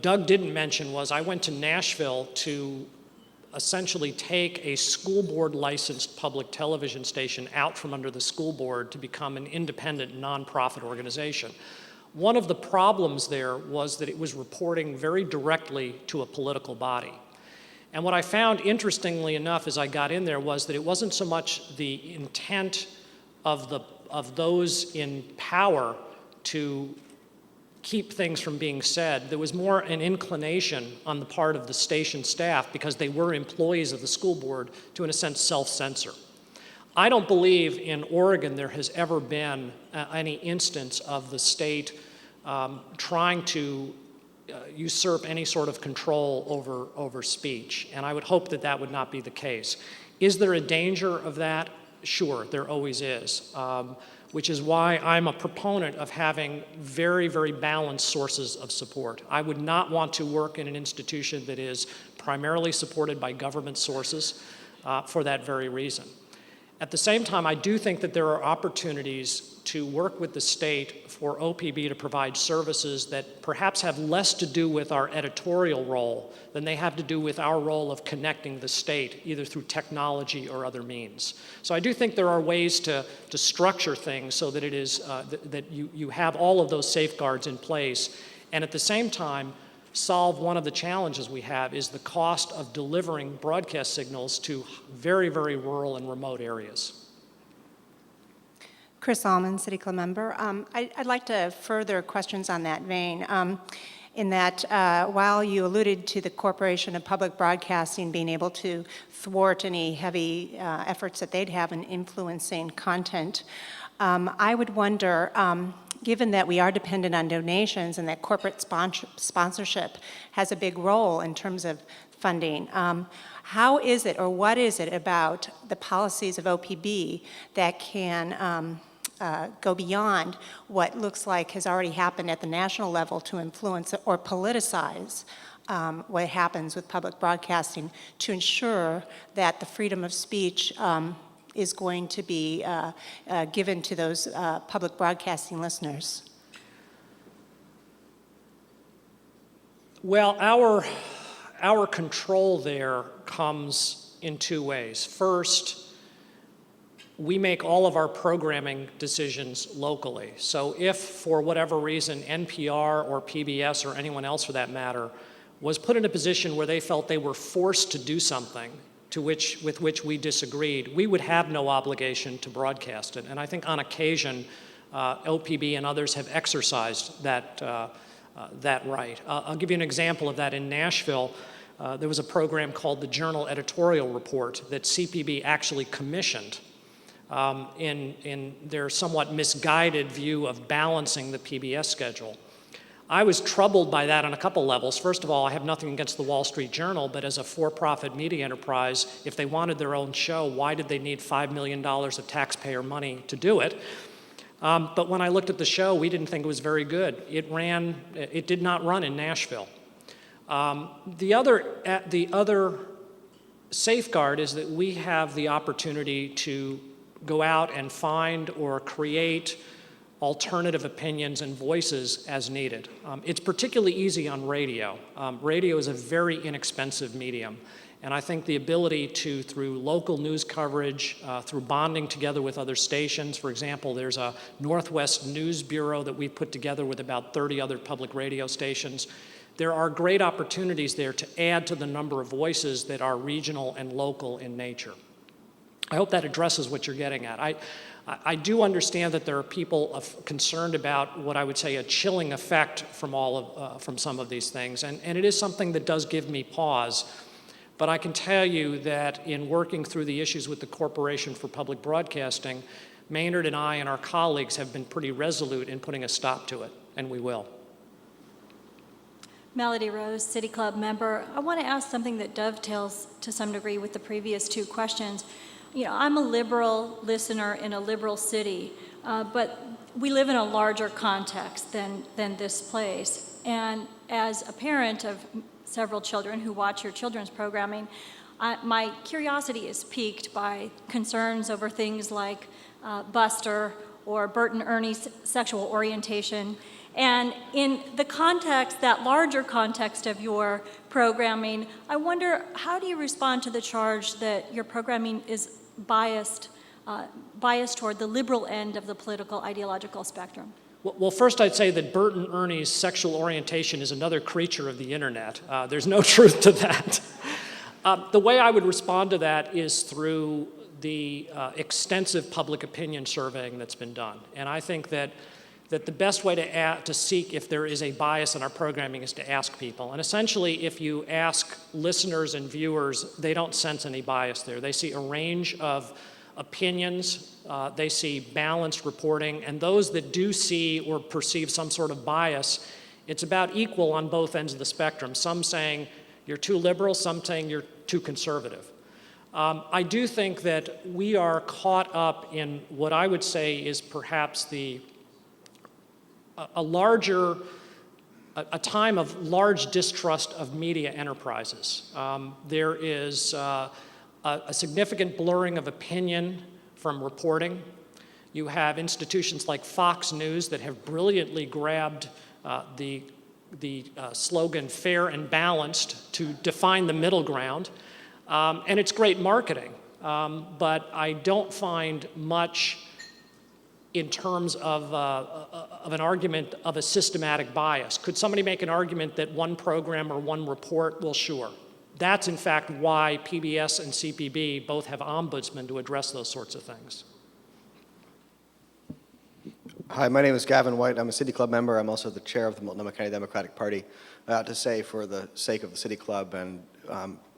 Doug didn't mention was I went to Nashville to essentially take a school board licensed public television station out from under the school board to become an independent nonprofit organization. One of the problems there was that it was reporting very directly to a political body. And what I found, interestingly enough, as I got in there, was that it wasn't so much the intent of those in power to keep things from being said. There was more an inclination on the part of the station staff, because they were employees of the school board, to, in a sense, self-censor. I don't believe in Oregon there has ever been any instance of the state trying to usurp any sort of control over speech, and I would hope that that would not be the case. Is there a danger of that? Sure, there always is. Which is why I'm a proponent of having very, very balanced sources of support. I would not want to work in an institution that is primarily supported by government sources for that very reason. At the same time, I do think that there are opportunities to work with the state for OPB to provide services that perhaps have less to do with our editorial role than they have to do with our role of connecting the state, either through technology or other means. So I do think there are ways to structure things so that it is that you have all of those safeguards in place, and at the same time solve one of the challenges we have, is the cost of delivering broadcast signals to very, very rural and remote areas. Chris Allman, City Club member. I'd like to further questions on that vein. In that while you alluded to the Corporation of Public Broadcasting being able to thwart any heavy efforts that they'd have in influencing content, I would wonder, given that we are dependent on donations and that corporate sponsorship has a big role in terms of funding, how is it, or what is it about the policies of OPB that can go beyond what looks like has already happened at the national level to influence or politicize what happens with public broadcasting, to ensure that the freedom of speech is going to be given to those public broadcasting listeners? Well, our control there comes in two ways. First, we make all of our programming decisions locally. So if, for whatever reason, NPR or PBS or anyone else for that matter was put in a position where they felt they were forced to do something with which we disagreed, we would have no obligation to broadcast it. And I think on occasion, OPB and others have exercised that right. I'll give you an example of that. In Nashville, there was a program called the Journal Editorial Report that CPB actually commissioned in their somewhat misguided view of balancing the PBS schedule. I was troubled by that on a couple levels. First of all, I have nothing against the Wall Street Journal, but as a for-profit media enterprise, if they wanted their own show, why did they need $5 million of taxpayer money to do it? But when I looked at the show, we didn't think it was very good. It did not run in Nashville. The other safeguard is that we have the opportunity to go out and find or create alternative opinions and voices as needed. It's particularly easy on radio. Radio is a very inexpensive medium, and I think the ability to, through local news coverage, through bonding together with other stations, for example, there's a Northwest News Bureau that we put together with about 30 other public radio stations. There are great opportunities there to add to the number of voices that are regional and local in nature. I hope that addresses what you're getting at. I do understand that there are people concerned about what I would say a chilling effect from some of these things, and it is something that does give me pause. But I can tell you that in working through the issues with the Corporation for Public Broadcasting, Maynard and I and our colleagues have been pretty resolute in putting a stop to it, and we will. Melody Rose, City Club member. I want to ask something that dovetails to some degree with the previous two questions. You know, I'm a liberal listener in a liberal city, but we live in a larger context than this place. And as a parent of several children who watch your children's programming, my curiosity is piqued by concerns over things like Buster or Bert and Ernie's sexual orientation. And in the context, that larger context of your programming, I wonder, how do you respond to the charge that your programming is biased toward the liberal end of the political ideological spectrum? Well, first I'd say that Bert and Ernie's sexual orientation is another creature of the internet. There's no truth to that. The way I would respond to that is through the extensive public opinion surveying that's been done. And I think that the best way to seek if there is a bias in our programming is to ask people. And essentially, if you ask listeners and viewers, they don't sense any bias there. They see a range of opinions, they see balanced reporting, and those that do see or perceive some sort of bias, it's about equal on both ends of the spectrum. Some saying you're too liberal, some saying you're too conservative. I do think that we are caught up in what I would say is perhaps a time of large distrust of media enterprises. There is a significant blurring of opinion from reporting. You have institutions like Fox News that have brilliantly grabbed the slogan fair and balanced to define the middle ground. And it's great marketing, but I don't find much in terms of an argument of a systematic bias. Could somebody make an argument that one program or one report? Well, sure. That's in fact why PBS and CPB both have ombudsmen to address those sorts of things. Hi, my name is Gavin White. I'm a City Club member. I'm also the chair of the Multnomah County Democratic Party. I ought to say, for the sake of the City Club and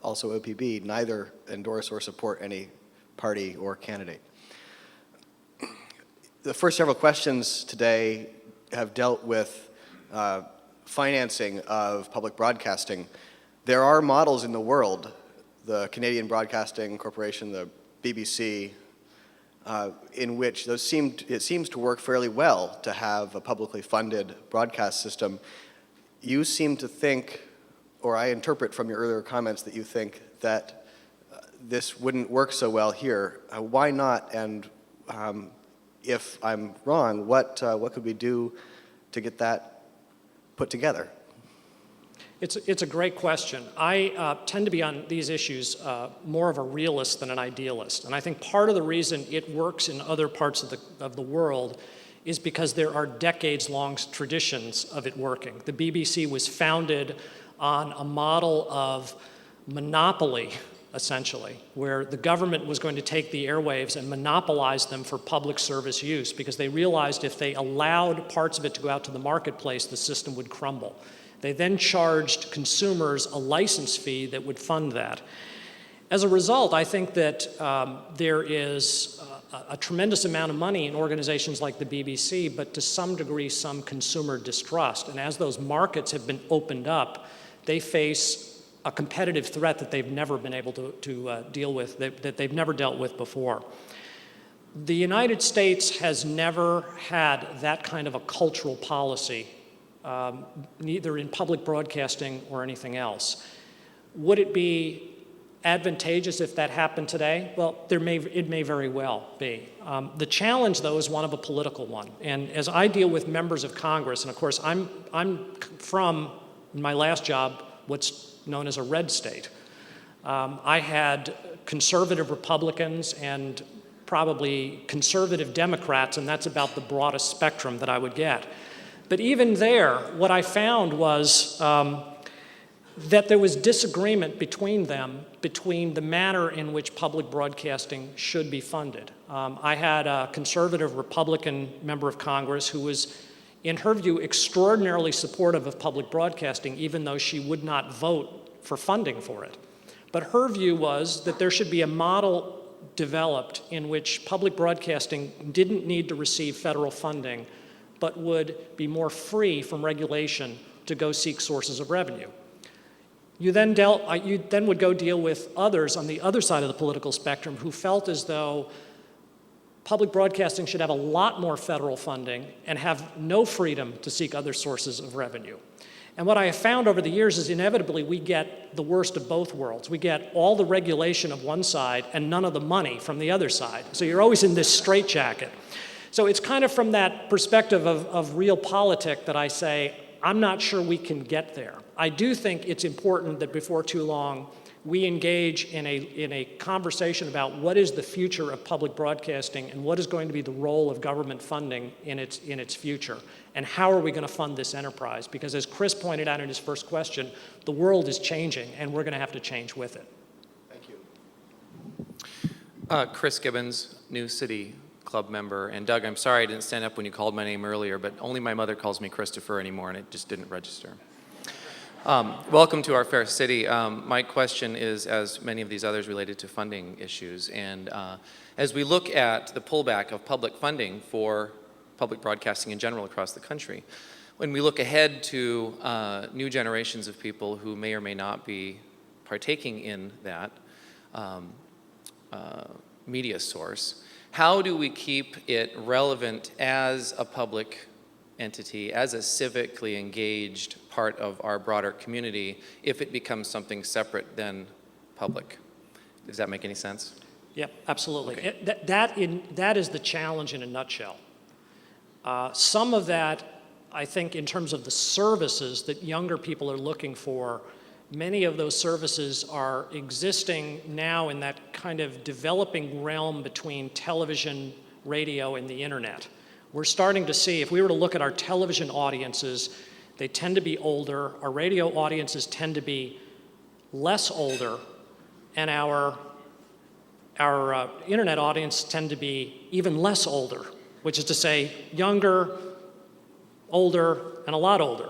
also OPB, neither endorse or support any party or candidate. The first several questions today have dealt with financing of public broadcasting. There are models in the world, the Canadian Broadcasting Corporation, the BBC, in which it seems to work fairly well to have a publicly funded broadcast system. You seem to think, or I interpret from your earlier comments that you think that this wouldn't work so well here. Why not? And if I'm wrong, what could we do to get that put together? It's a great question. I tend to be on these issues more of a realist than an idealist. And I think part of the reason it works in other parts of the world is because there are decades-long traditions of it working. The BBC was founded on a model of monopoly, essentially, where the government was going to take the airwaves and monopolize them for public service use because they realized if they allowed parts of it to go out to the marketplace, the system would crumble. They then charged consumers a license fee that would fund that. As a result, I think that there is a tremendous amount of money in organizations like the BBC, but to some degree, some consumer distrust. And as those markets have been opened up, they face a competitive threat that they've never been able to deal with, that they've never dealt with before. The United States has never had that kind of a cultural policy, neither in public broadcasting or anything else. Would it be advantageous if that happened today? Well, it may very well be. The challenge, though, is one of a political one. And as I deal with members of Congress, and of course, I'm from, in my last job, what's known as a red state. I had conservative Republicans and probably conservative Democrats, and that's about the broadest spectrum that I would get. But even there, what I found was that there was disagreement between them, between the manner in which public broadcasting should be funded. I had a conservative Republican member of Congress who was, in her view, extraordinarily supportive of public broadcasting, even though she would not vote for funding for it. But her view was that there should be a model developed in which public broadcasting didn't need to receive federal funding, but would be more free from regulation to go seek sources of revenue. You then would go deal with others on the other side of the political spectrum who felt as though public broadcasting should have a lot more federal funding and have no freedom to seek other sources of revenue. And what I have found over the years is inevitably we get the worst of both worlds. We get all the regulation of one side and none of the money from the other side. So you're always in this straitjacket. So it's kind of from that perspective of realpolitik that I say, I'm not sure we can get there. I do think it's important that before too long, we engage in a conversation about what is the future of public broadcasting and what is going to be the role of government funding in its future, and how are we going to fund this enterprise? Because as Chris pointed out in his first question, the world is changing, and we're going to have to change with it. Thank you. Chris Gibbons, New City Club member. And Doug, I'm sorry I didn't stand up when you called my name earlier, but only my mother calls me Christopher anymore, and it just didn't register. Welcome to our fair city. My question is, as many of these others, related to funding issues. And as we look at the pullback of public funding for public broadcasting in general across the country, when we look ahead to new generations of people who may or may not be partaking in that media source, how do we keep it relevant as a public entity, as a civically engaged part of our broader community, if it becomes something separate than public? Does that make any sense? Yeah, absolutely. Okay. That is the challenge in a nutshell. Some of that, I think, in terms of the services that younger people are looking for, many of those services are existing now in that kind of developing realm between television, radio, and the internet. We're starting to see, if we were to look at our television audiences, they tend to be older, our radio audiences tend to be less older, and our internet audience tend to be even less older, which is to say younger, older, and a lot older.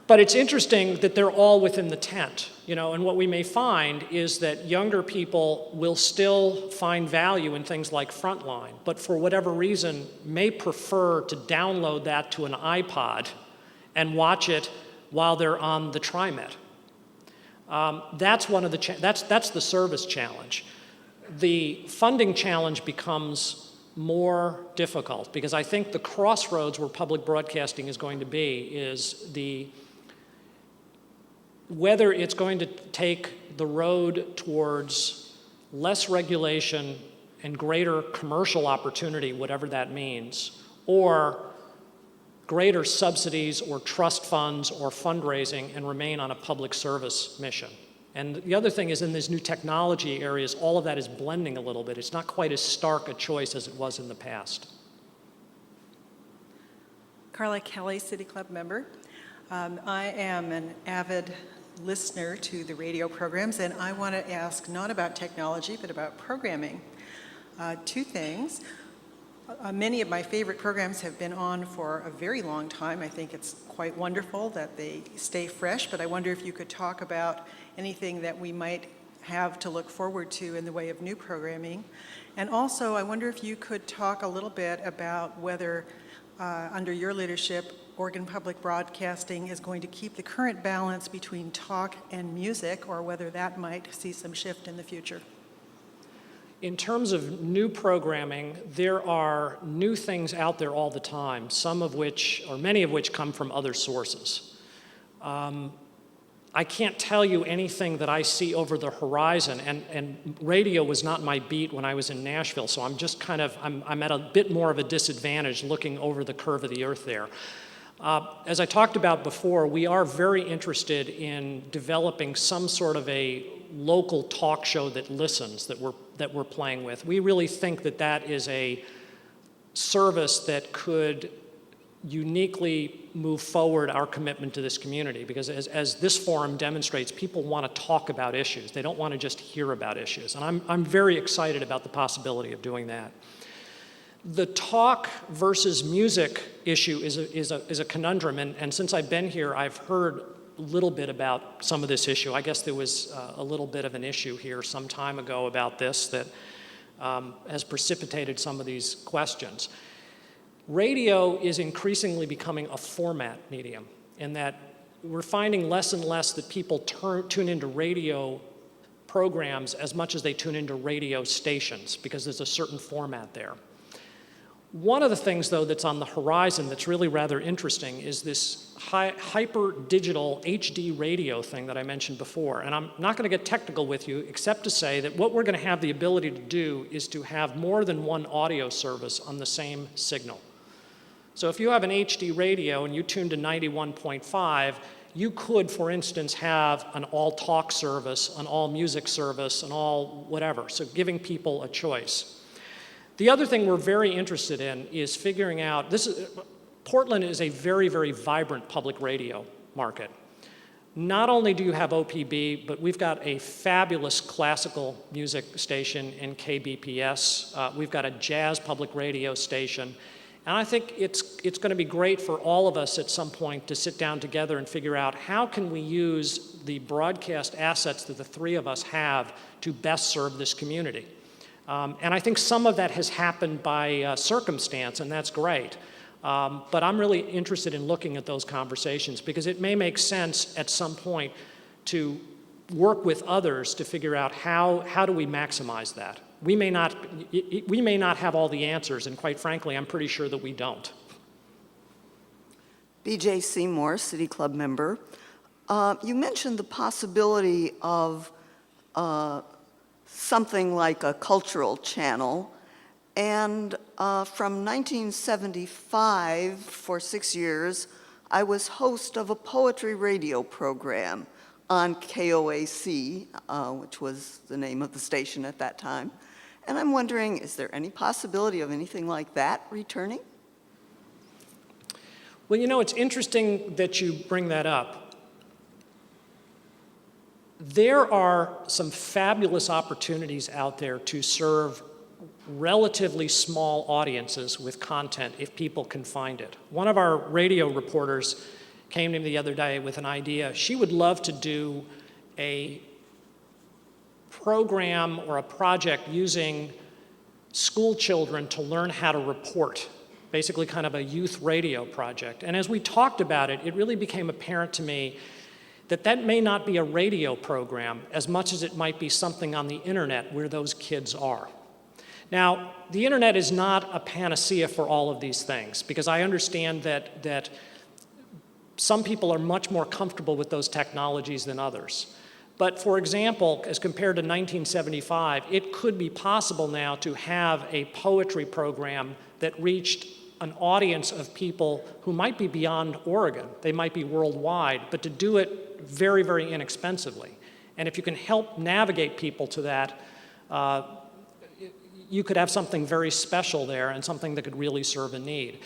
But it's interesting that they're all within the tent, and what we may find is that younger people will still find value in things like Frontline, but for whatever reason may prefer to download that to an iPod and watch it while they're on the TriMet. That's one of the that's the service challenge. The funding challenge becomes more difficult because I think the crossroads where public broadcasting is going to be is whether it's going to take the road towards less regulation and greater commercial opportunity, whatever that means, or greater subsidies or trust funds or fundraising and remain on a public service mission. And the other thing is in these new technology areas, all of that is blending a little bit. It's not quite as stark a choice as it was in the past. Carla Kelly, City Club member. I am an avid listener to the radio programs, and I want to ask not about technology, but about programming. Two things. Many of my favorite programs have been on for a very long time. I think it's quite wonderful that they stay fresh, but I wonder if you could talk about anything that we might have to look forward to in the way of new programming. And also, I wonder if you could talk a little bit about whether, under your leadership, Oregon Public Broadcasting is going to keep the current balance between talk and music, or whether that might see some shift in the future. In terms of new programming, there are new things out there all the time, some of which, or many of which, come from other sources. I can't tell you anything that I see over the horizon, and radio was not my beat when I was in Nashville, so I'm just kind of, I'm at a bit more of a disadvantage looking over the curve of the earth there. As I talked about before, we are very interested in developing some sort of a local talk show that listens, that we're playing with. We really think that that is a service that could uniquely move forward our commitment to this community, because as this forum demonstrates, people want to talk about issues. They don't want to just hear about issues, and I'm very excited about the possibility of doing that. The talk versus music issue is a conundrum, and since I've been here, I've heard a little bit about some of this issue. I guess there was a little bit of an issue here some time ago about this that has precipitated some of these questions. Radio is increasingly becoming a format medium, in that we're finding less and less that people tune into radio programs as much as they tune into radio stations, because there's a certain format there. One of the things, though, that's on the horizon that's really rather interesting is this hyper-digital HD radio thing that I mentioned before. And I'm not going to get technical with you, except to say that what we're going to have the ability to do is to have more than one audio service on the same signal. So if you have an HD radio and you tune to 91.5, you could, for instance, have an all-talk service, an all-music service, an all-whatever, so giving people a choice. The other thing we're very interested in is figuring out, Portland is a very, very vibrant public radio market. Not only do you have OPB, but we've got a fabulous classical music station in KBPS. We've got a jazz public radio station. And I think it's going to be great for all of us at some point to sit down together and figure out how can we use the broadcast assets that the three of us have to best serve this community. And I think some of that has happened by circumstance, and that's great. But I'm really interested in looking at those conversations, because it may make sense at some point to work with others to figure out how do we maximize that. We may not have all the answers, and quite frankly, I'm pretty sure that we don't. B.J. Seymour, City Club member. You mentioned the possibility of something like a cultural channel, and from 1975, for 6 years, I was host of a poetry radio program on KOAC, which was the name of the station at that time. And I'm wondering, is there any possibility of anything like that returning? Well, you know, it's interesting that you bring that up. There are some fabulous opportunities out there to serve relatively small audiences with content if people can find it. One of our radio reporters came to me the other day with an idea. She would love to do a program or a project using school children to learn how to report, basically kind of a youth radio project. And as we talked about it, it really became apparent to me that that may not be a radio program as much as it might be something on the internet where those kids are. Now, the internet is not a panacea for all of these things, because I understand that some people are much more comfortable with those technologies than others. But for example, as compared to 1975, it could be possible now to have a poetry program that reached an audience of people who might be beyond Oregon, they might be worldwide, but to do it very, very inexpensively. And if you can help navigate people to that, you could have something very special there and something that could really serve a need.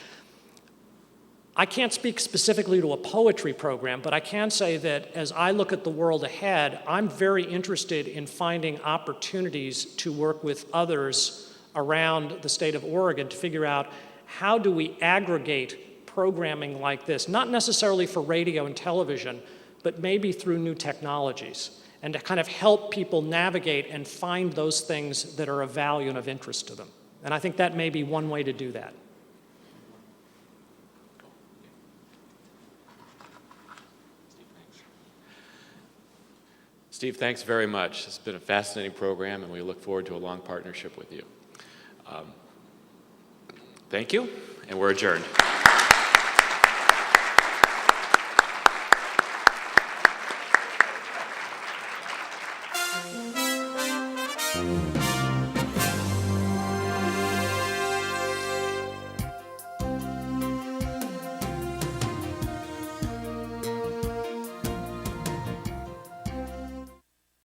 I can't speak specifically to a poetry program, but I can say that as I look at the world ahead, I'm very interested in finding opportunities to work with others around the state of Oregon to figure out how do we aggregate programming like this, not necessarily for radio and television, but maybe through new technologies, and to kind of help people navigate and find those things that are of value and of interest to them. And I think that may be one way to do that. Steve, thanks very much. It's been a fascinating program, and we look forward to a long partnership with you. Thank you, and we're adjourned.